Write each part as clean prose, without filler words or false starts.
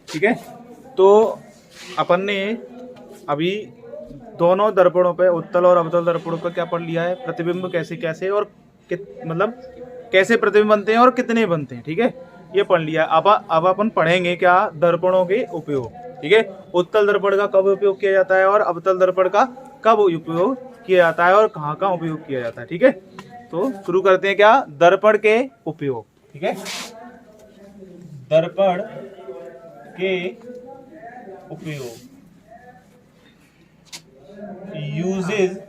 ठीक है। तो अपन ने अभी दोनों दर्पणों पे, उत्तल और अवतल दर्पणों पर क्या पढ़ लिया है, प्रतिबिंब कैसे कैसे और मतलब कैसे प्रतिबिंब बनते हैं और कितने बनते हैं। ठीक है, ये पढ़ लिया। अब अपन पढ़ेंगे क्या, दर्पणों के उपयोग। ठीक है, उत्तल दर्पण का कब उपयोग किया जाता है और अवतल दर्पण का कब उपयोग किया जाता है और कहाँ कहाँ उपयोग किया जाता है। ठीक है, तो शुरू करते हैं क्या, दर्पण के उपयोग। ठीक है, दर्पण के उपयोग, यूजेज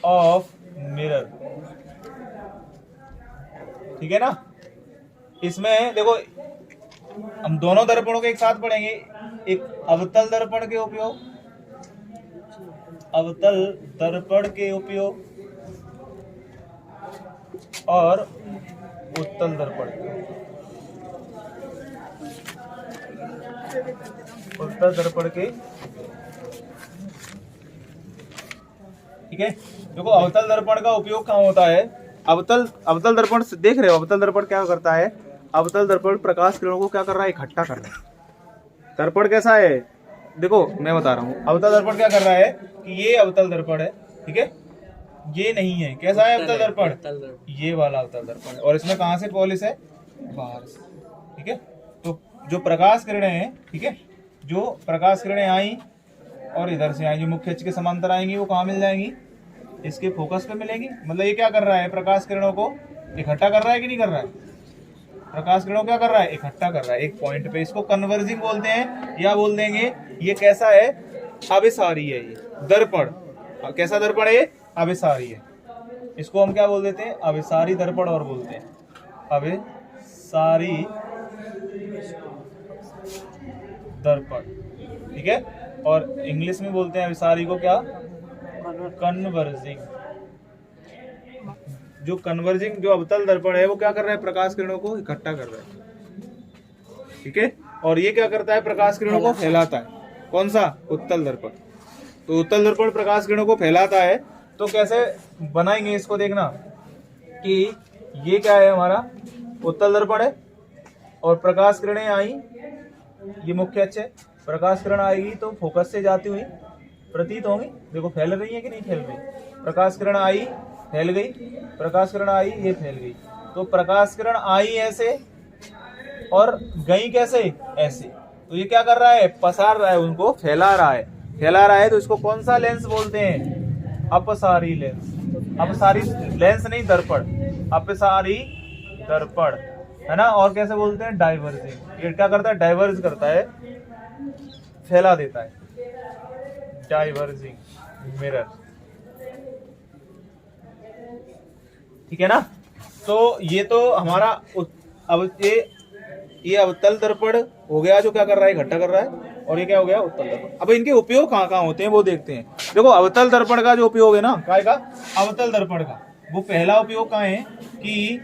ऑफ मिरर। ठीक है ना, इसमें देखो हम दोनों दर्पणों के एक साथ पढ़ेंगे। एक अवतल दर्पण के उपयोग, अवतल दर्पण के उपयोग और उत्तल दर्पण, उत्तल दर्पण के। ठीक है, देखो अवतल दर्पण का उपयोग कहाँ होता है। अवतल दर्पण देख रहे हो, अवतल दर्पण क्या करता है, अवतल दर्पण प्रकाश किरणों को क्या कर रहा है, इकट्ठा कर रहा है। दर्पण कैसा है, देखो मैं बता रहा हूँ, अवतल दर्पण क्या कर रहा है कि ये अवतल दर्पण है। ठीक है, ये नहीं है, कैसा है अवतल दर्पण, ये वाला अवतल दर्पण है। और इसमें कहाँ से पॉलिश है, बाहर से। ठीक है, तो जो प्रकाश किरणें हैं, ठीक है, जो प्रकाश किरणें आई और इधर से आई, जो मुख्य अक्ष के समांतर आएंगी, वो कहाँ मिल जाएंगी, इसके फोकस पे मिलेगी। मतलब ये क्या कर रहा है, प्रकाश किरणों को इकट्ठा कर रहा है कि नहीं कर रहा है, प्रकाश किरणों क्या कर रहा है, इकट्ठा कर रहा है एक पॉइंट पे। इसको कन्वर्जिंग बोलते हैं, या बोल देंगे ये कैसा है, अभिसारी है। ये दर्पण कैसा दर्पण है, ये अभिसारी है। इसको हम क्या बोल देते हैं, अभिसारी दर्पण और बोलते हैं, अभिसारी दर्पण। ठीक है, और इंग्लिश में बोलते हैं अभिसारी को क्या, कन्वर्जिंग। जो कन्वर्जिंग, जो अवतल दर्पण है वो क्या कर रहा है, प्रकाश किरणों को इकट्ठा कर रहा है। ठीक है, और ये क्या करता है, प्रकाश किरणों को फैलाता है। कौन सा, उत्तल दर्पण। तो उत्तल दर्पण प्रकाश किरणों को फैलाता है। तो कैसे बनाएंगे इसको, देखना कि ये क्या है, हमारा उत्तल दर्पण है और प्रकाश किरणें आई, ये मुख्य अक्ष है। प्रकाश किरण आएगी तो फोकस से जाती हुई प्रतीत होंगी, देखो फैल रही है कि नहीं फैल रही। प्रकाश किरण आई, फैल गई, प्रकाश किरण आई, ये फैल गई। तो प्रकाश किरण आई ऐसे और गई कैसे, ऐसे। तो ये क्या कर रहा है, पसार रहा है, उनको फैला रहा है, फैला रहा है। तो इसको कौन सा लेंस बोलते हैं, अपसारी लेंस। अपसारी लेंस नहीं, दर्पण, अपसारी दर्पण है ना। और कैसे बोलते हैं, डाइवर्जिंग। ये क्या करता है, डाइवर्ज करता है, फैला देता है, डाइवर्जिंग मिरर। ठीक है ना। तो ये तो हमारा अब ये अवतल दर्पण हो गया, जो क्या कर रहा है, इकट्ठा कर रहा है। और ये क्या हो गया, उत्तल दर्पण। अब इनके उपयोग कहाँ कहाँ होते हैं वो देखते हैं। देखो अवतल दर्पण का जो उपयोग है ना, काय का, अवतल दर्पण का, वो पहला उपयोग कहाँ है कि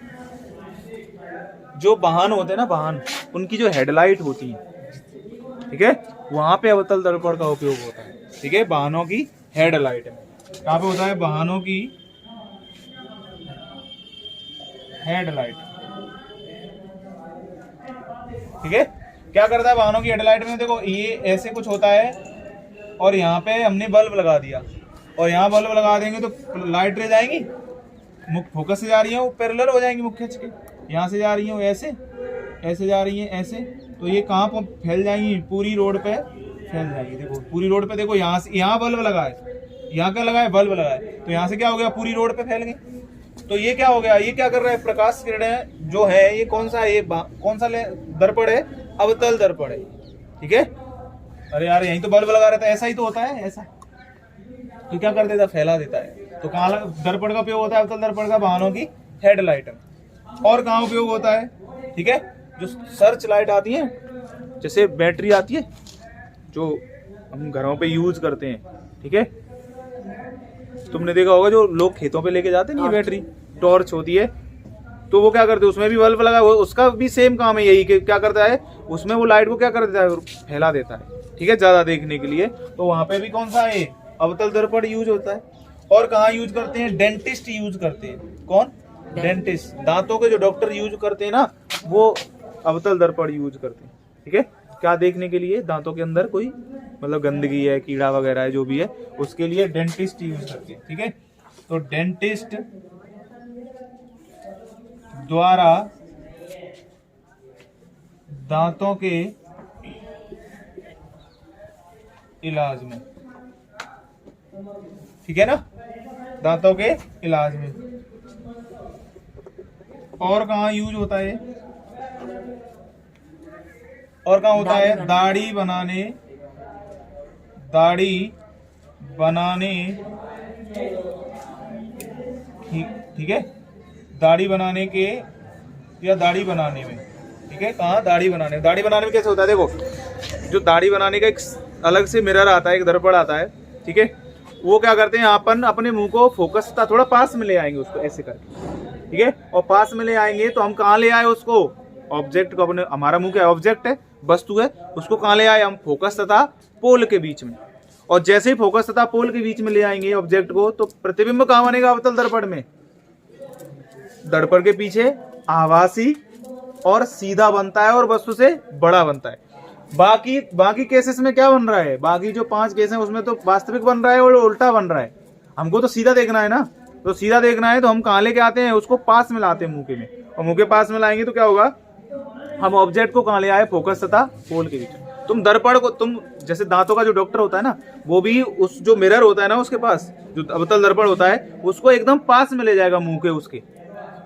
जो वाहन होते हैं ना, वाहन, उनकी जो हेडलाइट होती है, ठीक है, वहां पे अवतल दर्पण का उपयोग होता है। ठीक है, वाहनों की हेडलाइट में कहाँ पे होता है, वाहनों की हेडलाइट। ठीक है, क्या करता है वाहनों की हेडलाइट में, देखो ये ऐसे कुछ होता है और यहाँ पे हमने बल्ब लगा दिया और यहाँ बल्ब लगा देंगे तो लाइट रह जाएंगी, फोकस से जा रही है वो पैरेलल हो जाएंगी मुख्य अक्ष के, यहाँ से जा रही है वो ऐसे, ऐसे जा रही है ऐसे। तो ये कहाँ पर फैल जाएंगी, पूरी रोड पे फैल जाएगी। देखो पूरी रोड पे, देखो यहाँ से, यहाँ बल्ब लगा है, यहाँ क्या लगा है, बल्ब लगा है, तो यहाँ से क्या हो गया, पूरी रोड पे फैल गई। तो ये क्या हो गया, ये क्या कर रहा है, प्रकाश किरणें जो है, ये कौन सा है, ये कौन सा दर्पण है, अवतल दर्पण है। ठीक है, अरे यार यहीं तो बल्ब लगा रहता है, ऐसा ही तो होता है, ऐसा। तो क्या कर देता, फैला देता है। तो कहाँ दर्पण का उपयोग होता है, अवतल दर्पण का वाहनों की हेडलाइट में। और कहाँ उपयोग होता है, ठीक है, जो सर्च लाइट आती है, जैसे बैटरी आती है जो हम घरों पे यूज करते हैं। ठीक है, तुमने देखा होगा जो लोग खेतों पे लेके जाते नहीं, बैटरी टॉर्च होती है, तो वो क्या करते हैं, उसमें भी बल्ब लगा, उसका भी सेम काम है यही कि क्या करता है, उसमें वो लाइट को क्या कर देता है, फैला देता है। ठीक है, ज्यादा देखने के लिए। तो वहां पे भी कौन सा है, अवतल दर्पण यूज होता है। और कहाँ यूज करते हैं, डेंटिस्ट यूज करते हैं। कौन, डेंटिस्ट, दांतों के जो डॉक्टर यूज करते हैं ना, वो अवतल दर्पण यूज करते हैं। ठीक है, क्या देखने के लिए? दांतों के अंदर कोई मतलब गंदगी है, कीड़ा वगैरह है, जो भी है उसके लिए डेंटिस्ट यूज करते हैं। ठीक है, तो डेंटिस्ट द्वारा दांतों के इलाज में, ठीक है ना, दांतों के इलाज में। और कहाँ यूज होता है? और कहाँ होता है? दाढ़ी बनाने ठीक है, दाढ़ी बनाने के या दाढ़ी बनाने में। ठीक है, कहाँ? दाढ़ी बनाने में कैसे होता है? देखो, जो दाढ़ी बनाने का एक अलग से मिरर आता है, एक दर्पण आता है। ठीक है, वो क्या करते हैं, अपन अपने मुंह को फोकस था थोड़ा पास में ले आएंगे उसको ऐसे करके। ठीक है, और पास में ले आएंगे तो हम कहाँ ले आए उसको? ऑब्जेक्ट को, अपने, हमारा मुंह क्या है? ऑब्जेक्ट है, वस्तु है, उसको कहाँ ले आए हम? फोकस तथा पोल के बीच में। और जैसे ही फोकस तथा पोल के बीच में ले आएंगे ऑब्जेक्ट को, तो प्रतिबिंब कहाँ बनेगा? अवतल दर्पण में। दर्पण के पीछे आभासी और सीधा बनता है और वस्तु से बड़ा बनता है। बाकी केसेस में क्या बन रहा है? बाकी जो 5 केस हैं उसमें तो वास्तविक बन रहा है और उल्टा बन रहा है। हमको तो सीधा देखना है ना, तो सीधा देखना है तो हम कहाँ लेके आते हैं? उसको पास में लाते हैं मुंह के में, और मुंह के पास में लाएंगे तो क्या होगा? हम ऑब्जेक्ट को कहाँ ले आए? फोकस तथा पोल के बीच। तुम दर्पण को, तुम जैसे दांतों का जो डॉक्टर होता है ना, वो भी उस जो मिरर होता है ना उसके पास, जो अवतल दर्पण होता है, उसको एकदम पास में ले जाएगा मुंह के, उसके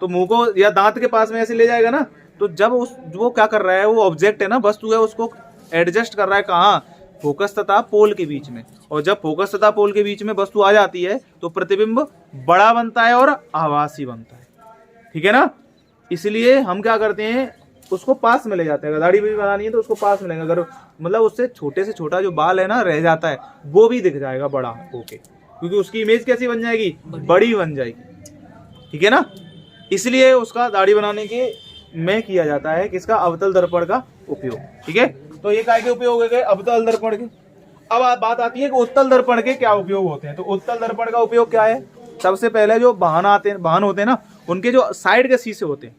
तो मुंह को या दांत के पास में ऐसे ले जाएगा ना, तो जब वो क्या कर रहा है, वो ऑब्जेक्ट है ना, वस्तु है, उसको एडजस्ट कर रहा है कहाँ? फोकस तथा पोल के बीच में। और जब फोकस तथा पोल के बीच में वस्तु आ जाती है तो प्रतिबिंब बड़ा बनता है और आभासी बनता है। ठीक है ना, इसलिए हम क्या करते हैं, उसको पास में ले जाते हैं। अगर दाढ़ी भी बनानी है तो उसको पास में लेंगे, अगर मतलब उससे छोटे से छोटा जो बाल है ना रह जाता है, वो भी दिख जाएगा बड़ा होके, क्योंकि उसकी इमेज कैसी बन जाएगी? बड़ी बन जाएगी। ठीक है ना, इसलिए उसका दाढ़ी बनाने के में किया जाता है किसका? अवतल दर्पण का उपयोग। ठीक है, तो ये काय के उपयोग हो गए? अवतल दर्पण के। अब बात आती है कि उत्तल दर्पण के क्या उपयोग होते हैं। तो उत्तल दर्पण का उपयोग क्या है? सबसे पहले जो वाहन होते हैं ना, उनके जो साइड के शीशे होते हैं,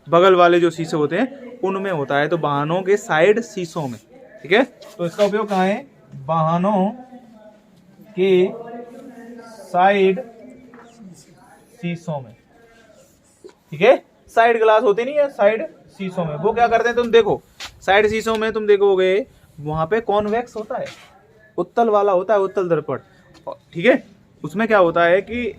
बगल वाले जो शीशे होते हैं, उनमें होता है। तो वाहनों के साइड शीशों में। ठीक है, तो इसका उपयोग कहाँ है? वाहनों के साइड शीशों में। ठीक है, साइड ग्लास होते नहीं है, साइड शीशों में वो क्या करते हैं? तुम देखो, साइड शीशों में तुम देखोगे वहां पे कॉन्वेक्स होता है, उत्तल वाला होता है, उत्तल दर्पण। ठीक है, उसमें क्या होता है कि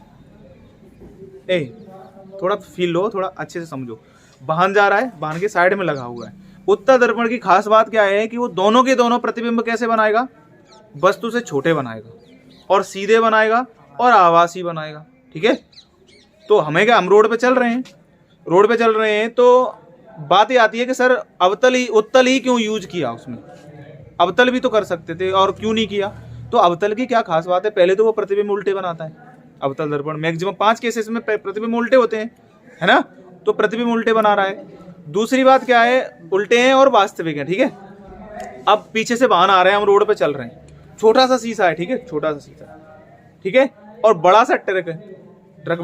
थोड़ा फील लो, थोड़ा अच्छे से समझो। वाहन जा रहा है, वाहन के साइड में लगा हुआ है। उत्तल दर्पण की खास बात क्या है कि वो दोनों के दोनों प्रतिबिंब कैसे बनाएगा? वस्तु से छोटे बनाएगा और सीधे बनाएगा और आभासी बनाएगा। ठीक है, तो हमें क्या, हम रोड पे चल रहे हैं तो बात ये आती है कि सर उत्तल ही क्यों यूज किया? उसमें अवतल भी तो कर सकते थे, और क्यों नहीं किया? तो अवतल की क्या खास बात है? पहले तो वो प्रतिबिंब उल्टे बनाता है। अवतल दर्पण मैक्सिमम 5 केसेस में प्रतिबिंब उल्टे होते हैं, है ना, तो प्रतिबिंब उल्टे बना रहा है। दूसरी बात क्या है? उल्टे हैं और वास्तविक है। ठीक है, अब पीछे से वाहन आ रहे हैं, हम रोड पे चल रहे हैं, छोटा सा शीशा है। ठीक है, छोटा सा शीशा, ठीक है, और बड़ा सा ट्रक है, ट्रक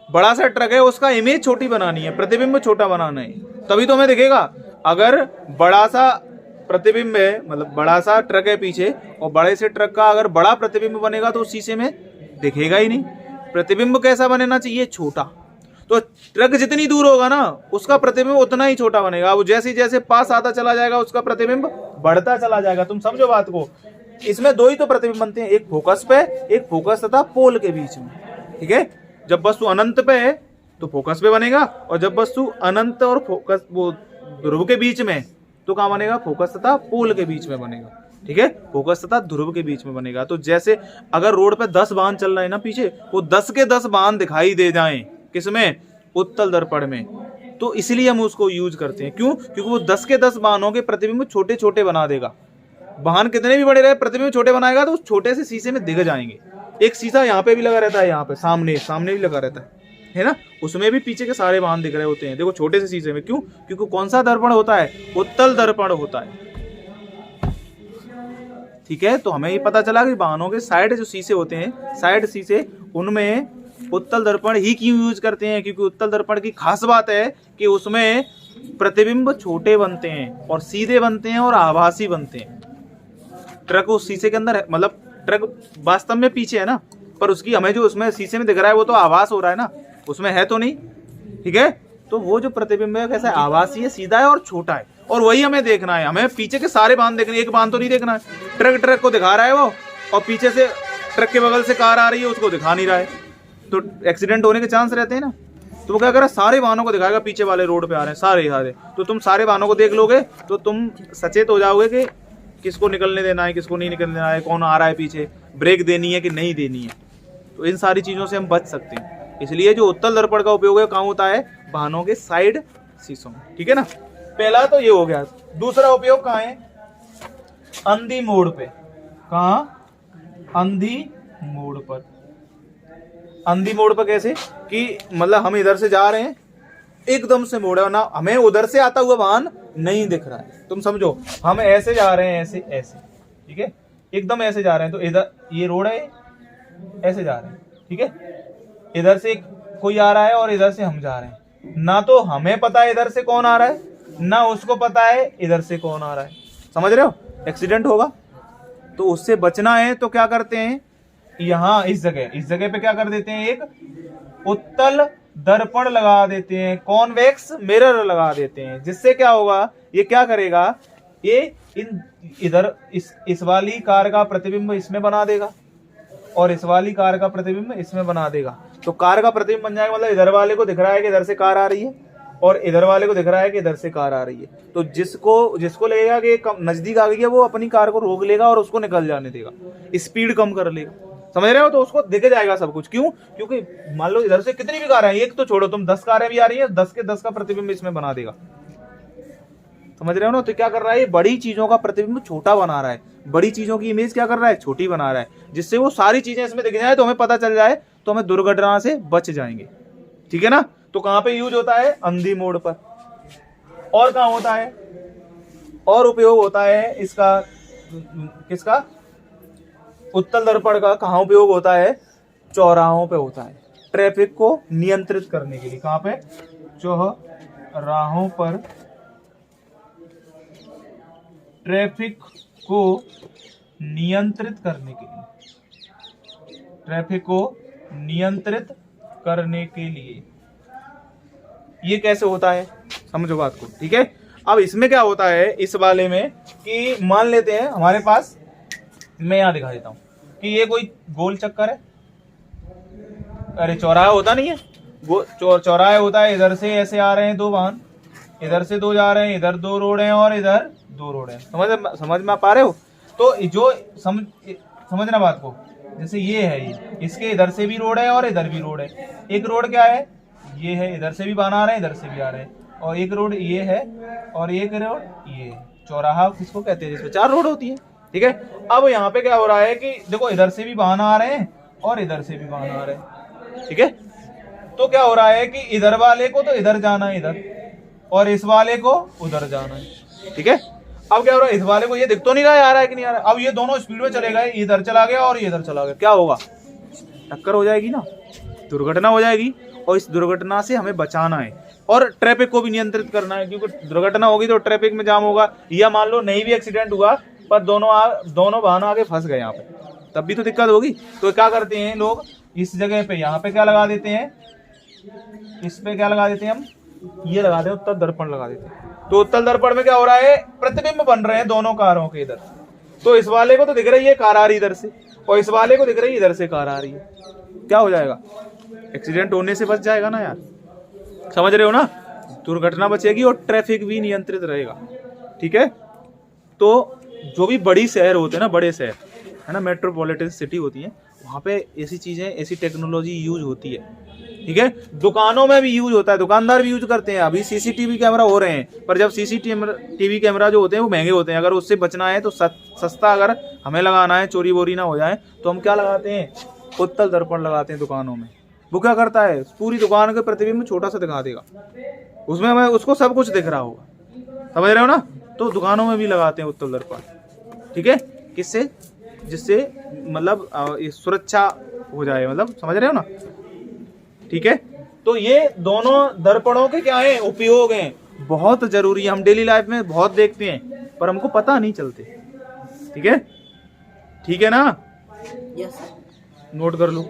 बड़ा सा ट्रक है, उसका इमेज छोटी बनानी है, प्रतिबिंब छोटा बनाना है, तभी तो हमें दिखेगा। अगर बड़ा सा प्रतिबिंब है, मतलब बड़ा सा ट्रक है पीछे, और बड़े से ट्रक का अगर बड़ा प्रतिबिंब बनेगा तो उस शीशे में दिखेगा ही नहीं। प्रतिबिंब कैसा बनना चाहिए? छोटा। तो ट्रक जितनी दूर होगा ना, उसका प्रतिबिंब उतना ही छोटा बनेगा। वो जैसे जैसे पास आता चला जाएगा, उसका प्रतिबिंब बढ़ता चला जाएगा। तुम समझो बात को। इसमें 2 ही तो प्रतिबिंब बनते हैं, एक फोकस पे, एक फोकस तथा पोल के बीच में। ठीक है, जब वस्तु अनंत पे है तो फोकस पे बनेगा, और जब वस्तु अनंत और फोकस वो ध्रुव के बीच में तो कहाँ बनेगा? फोकस तथा पोल के बीच में बनेगा। ठीक है, फोकस तथा ध्रुव के बीच में बनेगा। तो जैसे अगर रोड पे 10 वाहन चल रहे हैं ना पीछे, वो 10 के 10 वाहन दिखाई दे जाएं, किसमें? उत्तल दर्पण में। तो इसलिए हम उसको यूज करते हैं। क्यों? क्योंकि वो 10 के 10 वाहनों के प्रतिबिंब छोटे छोटे बना देगा। वाहन कितने भी बड़े रहे, प्रतिबिंब छोटे बनाएगा तो उस छोटे से शीशे में दिख जाएंगे। एक शीशा यहाँ पे भी लगा रहता है, यहाँ पे सामने भी लगा रहता है ना, उसमें भी पीछे के सारे वाहन दिख रहे होते हैं। देखो, छोटे से शीशे में। क्यों? क्योंकि कौन सा दर्पण होता है? उत्तल दर्पण होता है। ठीक है, तो हमें ये पता चला कि वाहनों के साइड जो शीशे होते हैं, साइड शीशे, उनमें उत्तल दर्पण ही क्यों यूज करते हैं? क्योंकि उत्तल दर्पण की खास बात है कि उसमें प्रतिबिंब छोटे बनते हैं और सीधे बनते हैं और आभासी बनते हैं। ट्रक उस शीशे के अंदर है, मतलब ट्रक वास्तव में पीछे है ना, पर उसकी हमें जो उसमें शीशे में दिख रहा है वो तो आभास हो रहा है ना, उसमें है तो नहीं। ठीक है, तो वो जो प्रतिबिंब है कैसा है, आभासी है, सीधा है और छोटा है, और वही हमें देखना है। हमें पीछे के सारे बांध देखने, एक बांध तो नहीं देखना है। ट्रक को दिखा रहा है वो, और पीछे से ट्रक के बगल से कार आ रही है, उसको दिखा नहीं रहा है, तो एक्सीडेंट होने के चांस रहते हैं ना। तो वो क्या कर रहा है, सारे वाहनों को दिखाएगा, पीछे वाले रोड पे आ रहे हैं सारे। तो तुम सारे वाहनों को देख लोगे तो तुम सचेत हो जाओगे कि किसको निकलने देना है, किसको नहीं निकलने देना है, कौन आ रहा है पीछे, ब्रेक देनी है कि नहीं देनी है। तो इन सारी चीज़ों से हम बच सकते हैं। इसलिए जो उत्तल दर्पण का उपयोग है कहाँ होता है, वाहनों के साइड शीशों में। ठीक है ना, पहला तो ये हो गया। दूसरा उपयोग कहाँ है, अंधी मोड़ पे। कहाँ, अंधी मोड़ पर। अंधी मोड़ पर कैसे कि मतलब हम इधर से जा रहे हैं, एकदम से मोड़ है ना, हमें उधर से आता हुआ वाहन नहीं दिख रहा है। तुम समझो, हम ऐसे जा रहे हैं, ऐसे ऐसे, ठीक है, एकदम ऐसे जा रहे हैं, तो इधर ये रोड है, ऐसे जा रहे हैं, ठीक है, इधर से कोई आ रहा है और इधर से हम जा रहे हैं, ना तो हमें पता है इधर से कौन आ रहा है, ना उसको पता है इधर से कौन आ रहा है। समझ रहे हो, एक्सीडेंट होगा। तो उससे बचना है तो क्या करते हैं, यहाँ इस जगह पे क्या कर देते हैं, एक उत्तल दर्पण लगा देते हैं, कॉन्वेक्स मिरर लगा देते हैं। जिससे क्या होगा, ये क्या करेगा, ये इधर इस वाली कार का प्रतिबिंब इसमें बना देगा और इस वाली कार का प्रतिबिंब इसमें बना देगा। तो कार का प्रतिबिंब बन जाएगा, मतलब इधर वाले को दिख रहा है कि इधर से कार आ रही है, और इधर वाले को दिख रहा है कि इधर से कार आ रही है। तो जिसको लगेगा कि नजदीक आ गई है, वो अपनी कार को रोक लेगा और उसको निकल जाने देगा, स्पीड कम कर लेगा। समझ रहे हो, तो उसको दिख जाएगा सब कुछ। क्यों, क्योंकि मान लो इधर से कितनी भी कार है, एक तो छोड़ो, तुम 10 कारें भी आ रही है, 10 के 10 का प्रतिबिंब इसमें बना देगा। समझ रहे हो ना, तो क्या कर रहा है, बड़ी चीजों का प्रतिबिंब छोटा बना रहा है, बड़ी चीजों की इमेज क्या कर रहा है, छोटी बना रहा है, जिससे वो सारी चीजें इसमें दिख जाए, तो हमें पता चल जाए, तो हमें दुर्घटना से बच जाएंगे। ठीक है ना, तो कहां पे यूज होता है, अंधी मोड़ पर। और कहां होता है, और उपयोग होता है इसका, किसका, उत्तल दर्पण का कहां उपयोग होता है, चौराहों पे होता है, ट्रैफिक को नियंत्रित करने के लिए। कहां पे, चौराहों पर ट्रैफिक को नियंत्रित करने के लिए, ट्रैफिक को नियंत्रित करने के लिए। ये कैसे होता है, समझो बात को। ठीक है, अब इसमें क्या होता है, इस वाले में कि मान लेते हैं हमारे पास, मैं यहां दिखा देता हूं कि ये कोई गोल चक्कर है, अरे चौराहा होता नहीं है, चौराहा होता है, इधर से ऐसे आ रहे हैं दो वाहन, इधर से दो जा रहे हैं, इधर दो रोड हैं और इधर दो रोड हैं। समझ में पा रहे हो, तो जो समझना बात को, जैसे ये है, ये इसके इधर से भी रोड है और इधर भी रोड है। एक रोड क्या है, ये है, इधर से भी वाहन आ रहे हैं, इधर से भी आ रहे हैं, और एक रोड ये है और एक रोड ये है। चौराहा किसको कहते हैं, जिसमें 4 रोड होती है। ठीक है, अब यहाँ पे क्या हो रहा है कि देखो, इधर से भी वाहन आ रहे हैं और इधर से भी वाहन आ रहे हैं। ठीक है, तो क्या हो रहा है कि इधर वाले को तो इधर जाना है, इधर, और इस वाले को उधर जाना है। ठीक है, अब क्या हो रहा है, इस वाले को ये दिख तो नहीं रहा है, आ रहा है कि नहीं आ रहा है। अब ये दोनों स्पीड में चले गए, इधर चला गया और ये इधर चला गया, क्या होगा, टक्कर हो जाएगी ना, दुर्घटना हो जाएगी। और इस दुर्घटना से हमें बचाना है और ट्रैफिक को भी नियंत्रित करना है, क्योंकि दुर्घटना होगी तो ट्रैफिक में जाम होगा, या मान लो नहीं भी एक्सीडेंट हुआ पर दोनों वाहन आगे फंस गए यहाँ पे, तब भी तो दिक्कत होगी। तो क्या करते हैं लोग, इस जगह पे यहाँ पे क्या लगा देते हैं, इस पे क्या लगा देते हैं हम, ये लगा देते हैं, उत्तल दर्पण लगा देते हैं। तो उत्तल दर्पण में क्या हो रहा है, प्रतिबिंब बन रहे हैं दोनों कारों के इधर। तो इस वाले को तो दिख रही है कार आ रही इधर से, और इस वाले को दिख रही है इधर से कार आ रही है, क्या हो जाएगा, एक्सीडेंट होने से बच जाएगा ना यार। समझ रहे हो ना, दुर्घटना बचेगी और ट्रैफिक भी नियंत्रित रहेगा। ठीक है, तो जो भी बड़ी शहर होते हैं ना, बड़े शहर है ना, मेट्रोपॉलिटन सिटी होती है, वहाँ पे ऐसी चीजें, ऐसी टेक्नोलॉजी यूज होती है। ठीक है, दुकानों में भी यूज होता है, दुकानदार भी यूज करते हैं। अभी सीसीटीवी कैमरा हो रहे हैं, पर जब सीसीटीवी कैमरा जो होते हैं वो महंगे होते हैं। अगर उससे बचना है तो सस्ता अगर हमें लगाना है, चोरी वोरी ना हो जाए, तो हम क्या लगाते हैं, उत्तल दर्पण लगाते हैं दुकानों में। वो क्या करता है, पूरी दुकान के प्रतिबिंब छोटा सा दिखा देगा, उसमें हमें उसको सब कुछ दिख रहा होगा। समझ रहे हो ना, तो दुकानों में भी लगाते हैं उत्तल दर्पण। ठीक है, किससे, जिससे मतलब सुरक्षा हो जाए, मतलब समझ रहे हो ना। ठीक है, तो ये दोनों दर्पणों के क्या है, उपयोग हैं। बहुत जरूरी है, हम डेली लाइफ में बहुत देखते हैं पर हमको पता नहीं चलते। ठीक है ना? यस। नोट कर लो।